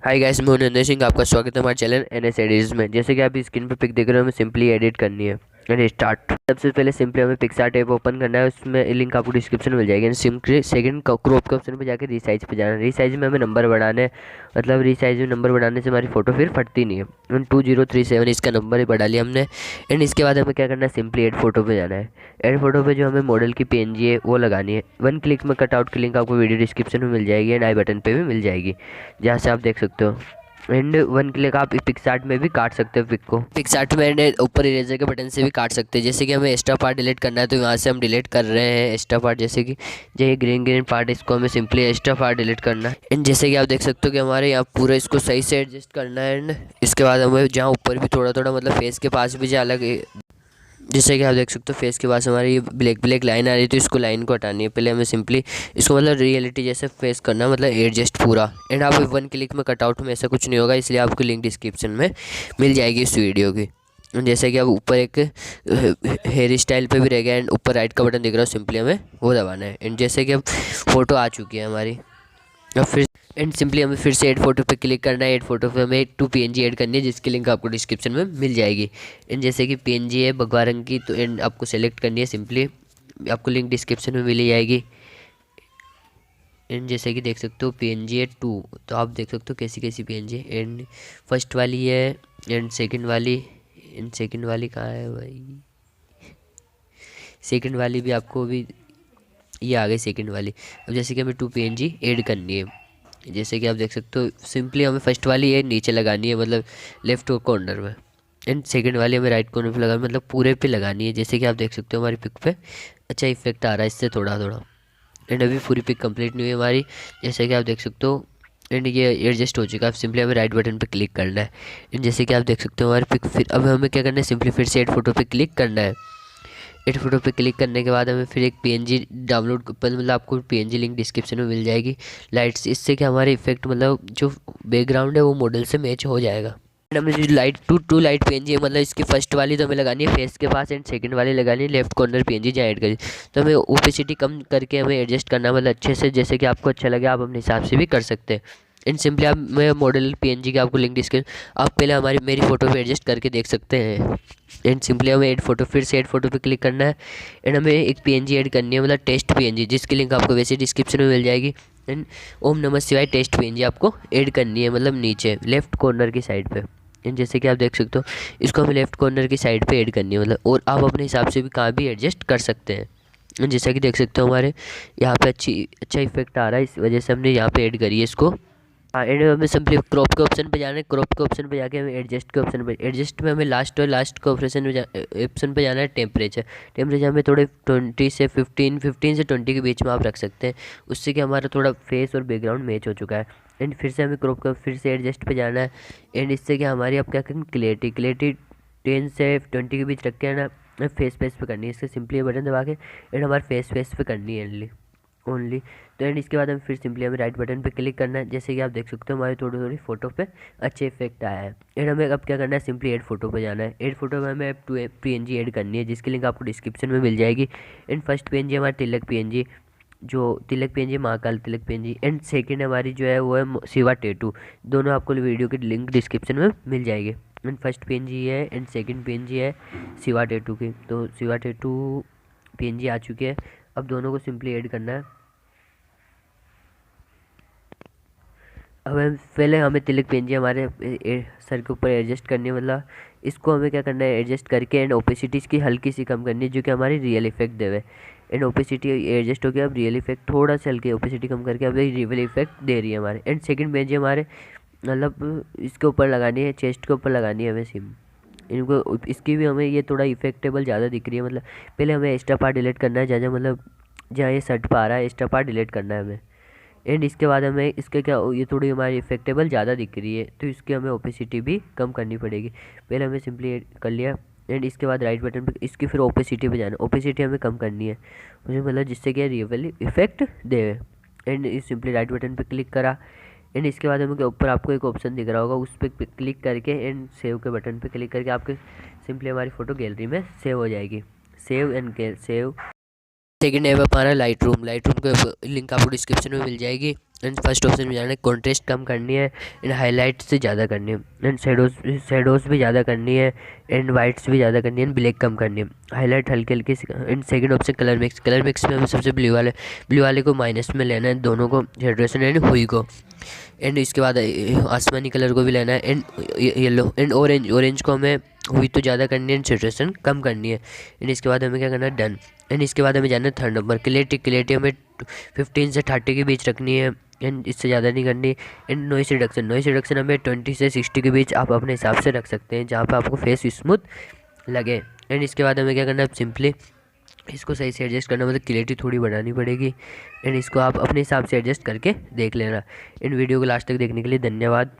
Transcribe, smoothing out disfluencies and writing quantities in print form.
Hi guys, मैं नरेंद्र सिंह। आपका स्वागत है हमारे चैनल NS एडिट्स में। जैसे कि आप स्क्रीन पर पिक देख रहे हो, हमें सिंपली एडिट करनी है। And start. सबसे पहले सिंपली हमें पिक्सार्ट ऐप ओपन करना है, उसमें लिंक आपको डिस्क्रिप्शन में मिल जाएगी। एंड सिंपली सेकंड क्रॉप के ऑप्शन पे जाकर रीसाइज पे जाना है। रीसाइज में हमें नंबर बढ़ाने हैं, मतलब रीसाइज में नंबर बढ़ाने से हमारी फोटो फिर फटती नहीं है। एंड 2037 इसका नंबर बढ़ा लिया हमने। एंड इसके बाद हमें क्या करना है, सिंपली एड फोटो पे जाना है। एड फोटो पे जो हमें मॉडल की PNG है वो लगानी है। वन क्लिक में कटआउट की लिंक आपको वीडियो डिस्क्रिप्शन में मिल जाएगी एंड आई बटन पे भी मिल जाएगी, जहाँ से आप देख सकते हो। एंड वन क्लिक आप पिक्सार्ट में भी काट सकते हो पिक को। पिक्सार्ट में एंड ऊपर इरेजर के बटन से भी काट सकते हैं। जैसे कि हमें एक्स्ट्रा पार्ट डिलीट करना है तो यहाँ से हम डिलीट कर रहे हैं एक्स्ट्रा पार्ट। जैसे कि जो ये ग्रीन ग्रीन पार्ट, इसको हमें सिंपली एक्स्ट्रा पार्ट डिलीट करना है। एंड जैसे कि आप देख सकते हो कि हमारे यहाँ पूरा इसको सही से एडजस्ट करना है। एंड इसके बाद हमें जहाँ ऊपर भी थोड़ा थोड़ा, मतलब फेस के पास भी जो अलग, जैसे कि आप देख सकते हो फेस के पास हमारी ये ब्लैक ब्लैक लाइन आ रही है, तो इसको लाइन को हटानी है। पहले हमें सिंपली इसको मतलब रियलिटी जैसे फेस करना, मतलब एडजस्ट पूरा। एंड आप वन क्लिक में कटआउट में ऐसा कुछ नहीं होगा, इसलिए आपको लिंक डिस्क्रिप्शन में मिल जाएगी इस वीडियो की। जैसे कि अब ऊपर एक हेयर स्टाइल पे भी रह गया एंड ऊपर राइट का बटन दिख रहा है, सिंपली हमें वो दबाना है। एंड जैसे कि अब फोटो आ चुकी है हमारी, अब फिर एंड सिंपली हमें फिर से ऐड फोटो पे क्लिक करना है। ऐड फोटो पे हमें 2 PNG ऐड करनी है, जिसकी लिंक आपको डिस्क्रिप्शन में मिल जाएगी। एंड जैसे कि PNG है भगवा रंग की, तो एंड आपको सेलेक्ट करनी है सिंपली, आपको लिंक डिस्क्रिप्शन में मिल जाएगी। एंड जैसे कि देख सकते हो PNG है 2, तो आप देख सकते हो कैसी कैसी PNG है। एंड फर्स्ट वाली है एंड सेकेंड वाली कहाँ है भाई, सेकेंड वाली भी आपको भी ये आ गई सेकेंड वाली। अब जैसे कि हमें 2 PNG ऐड करनी है। जैसे कि आप देख सकते हो सिंपली हमें फर्स्ट वाली ये नीचे लगानी है, मतलब लेफ्ट कॉर्नर में। एंड सेकंड वाली हमें राइट कॉर्नर पे लगानी, मतलब पूरे पे लगानी है। जैसे कि आप देख सकते हो हमारी पिक पे अच्छा इफेक्ट आ रहा है इससे थोड़ा थोड़ा। एंड अभी पूरी पिक कंप्लीट नहीं हुई हमारी, जैसे कि आप देख सकते हो। एंड ये एडजस्ट हो चुका है। अब सिंपली हमें राइट बटन पे क्लिक करना है। एंड जैसे कि आप देख सकते हो हमारी पिक, फिर अब हमें क्या करना है, सिंपली फिर से एड फोटो पे क्लिक करना है। एड फोटो पे क्लिक करने के बाद हमें फिर एक PNG डाउनलोड, मतलब आपको PNG लिंक डिस्क्रिप्शन में मिल जाएगी लाइट्स, इससे कि हमारे इफेक्ट मतलब जो बैकग्राउंड है वो मॉडल से मैच हो जाएगा। एंड हमें जो लाइट टू लाइट PNG है, मतलब इसकी फर्स्ट वाली तो हमें लगानी है फेस के पास, एंड सेकंड वाली लगानी है लेफ्ट कॉर्नर PNG जहाँ ऐड करी। तो हमें ओपेसिटी कम करके हमें एडजस्ट करना, मतलब अच्छे से, जैसे कि आपको अच्छा लगे आप अपने हिसाब से भी कर सकते हैं। एंड सिंपली आप, मैं मॉडल PNG का आपको लिंक डिस्क्रिप्शन, आप पहले मेरी फ़ोटो पे एडजस्ट करके देख सकते हैं। एंड सिंपली हमें ऐड फोटो, फिर से ऐड फोटो पे क्लिक करना है। एंड हमें एक PNG ऐड करनी है, मतलब टेस्ट PNG, जिसकी लिंक आपको वैसे डिस्क्रिप्शन में मिल जाएगी। एंड ओम नमः शिवाय टेस्ट PNG आपको ऐड करनी है, मतलब नीचे लेफ्ट कॉर्नर की साइड पे। एंड जैसे कि आप देख सकते हो इसको हमें लेफ्ट कॉर्नर की साइड पे ऐड करनी है, मतलब, और आप अपने हिसाब से भी कहाँ भी एडजस्ट कर सकते हैं। जैसा कि देख सकते हो हमारे यहाँ पे अच्छा इफेक्ट आ रहा है, इस वजह से हमने यहाँ पे ऐड करी है इसको। हाँ, एंड हमें सिंपली क्रॉप के ऑप्शन पे जाना है। क्रॉप के ऑप्शन पे जाके हमें एडजस्ट के ऑप्शन पे, एडजस्ट में हमें लास्ट के ऑप्शन पे जाना है। टेम्परेचर हमें थोड़े 20 से 15 से 20 के बीच में आप रख सकते हैं, उससे कि हमारा थोड़ा फेस और बैकग्राउंड मैच हो चुका है। एंड फिर से हमें क्रॉप का फिर से एडजस्ट पे जाना है। एंड इससे कि हमारी अब क्या करें, क्लियरिटी 10 से 20 के बीच रख के ना फेस पे करनी है। इससे सिंपली बटन दबा के एंड हमारे फेस पे करनी है ओनली। तो एंड इसके बाद हम फिर सिंपली हमें राइट बटन पे क्लिक करना है। जैसे कि आप देख सकते हो हमारी थोड़ी थोड़ी फोटो पे अच्छे इफेक्ट आया है। एंड हमें अब क्या करना है, सिंपली ऐड फोटो पे जाना है। ऐड फोटो में हमें PNG ऐड करनी है, जिसकी लिंक आपको डिस्क्रिप्शन में मिल जाएगी। एंड फर्स्ट PNG हमारा तिलक PNG, जो तिलक PNG Mahakal Tilak PNG। And second हमारी जो है वो है शिवा टैटू। दोनों आपको वीडियो की लिंक डिस्क्रिप्शन में मिल जाएगी। एंड फर्स्ट PNG है एंड सेकेंड PNG है शिवा टैटू की, तो शिवा टैटू PNG आ चुकी है। अब दोनों को सिंपली ऐड करना है। अब पहले हमें तिलक PNG हमारे सर के ऊपर एडजस्ट करनी है, मतलब इसको हमें क्या करना है, एडजस्ट करके एंड ओपेसिटी इसकी हल्की सी कम करनी है, जो कि हमारी रियल इफेक्ट देवे। एंड ओपेसिटी एडजस्ट हो गया, अब रियल इफेक्ट थोड़ा सा हल्की ओपेसिटी कम करके अब रियल इफेक्ट दे रही है हमारे। एंड सेकंड PNG हमारे, मतलब इसके ऊपर लगानी है, चेस्ट के ऊपर लगानी है हमें सिम इनको। इसकी भी हमें ये थोड़ा इफेक्टेबल ज़्यादा दिख रही है, मतलब पहले हमें एक्स्ट्रा पार्ट डिलीट करना है, जहाँ मतलब जहाँ ये शर्ट पा रहा है एक्स्ट्रा पार्ट डिलीट करना है हमें। एंड इसके बाद हमें इसके क्या, ये थोड़ी हमारी इफेक्टेबल ज़्यादा दिख रही है, तो इसकी हमें ओपेसिटी भी कम करनी पड़ेगी। पहले हमें सिंपली कर लिया। एंड इसके बाद राइट बटन पे इसकी फिर ओपेसिटी पे जाना, ओपेसिटी हमें कम करनी है मुझे, मतलब जिससे कि रियल इफेक्ट दे। एंड इस सिंपली राइट बटन पे क्लिक करा। एंड इसके बाद हमें ऊपर आपको एक ऑप्शन दिख रहा होगा, उस पर क्लिक करके एंड सेव के बटन पे क्लिक करके आपके सिंपली हमारी फ़ोटो गैलरी में सेव हो जाएगी। Save and save. Second app हमारा लाइट रूम का लिंक आपको डिस्क्रिप्शन में मिल जाएगी। एंड फर्स्ट ऑप्शन में जाना है, कॉन्ट्रास्ट कम करनी है एंड हाईलाइट से ज़्यादा करनी है एंड शेडोज़ भी ज़्यादा करनी है एंड वाइट्स भी ज़्यादा करनी है एंड ब्लैक कम करनी है, हाईलाइट हल्के हल्के and second option colour mix में हमें सबसे ब्लू वाले को माइनस में लेना है, दोनों को, सैचुरेशन एंड हुई को। एंड इसके बाद आसमानी कलर को भी लेना है एंड येलो एंड ऑरेंज को हमें हुई तो ज़्यादा करनी है एंड सैचुरेशन कम करनी है। एंड इसके बाद हमें क्या करना है, डन। एंड इसके बाद हमें जाना है थर्ड नंबर, क्लियरिटी हमें 15 से 30 के बीच रखनी है एंड इससे ज़्यादा नहीं करनी। एंड नॉइस रिडक्शन हमें 20 से 60 के बीच आप अपने हिसाब से रख सकते हैं, जहाँ पे आपको फेस स्मूथ लगे। एंड इसके बाद हमें क्या करना है, सिंपली इसको सही से एडजस्ट करना, मतलब क्लियरिटी थोड़ी बढ़ानी पड़ेगी एंड इसको आप अपने हिसाब से एडजस्ट करके देख लेना। इन वीडियो को लास्ट तक देखने के लिए धन्यवाद।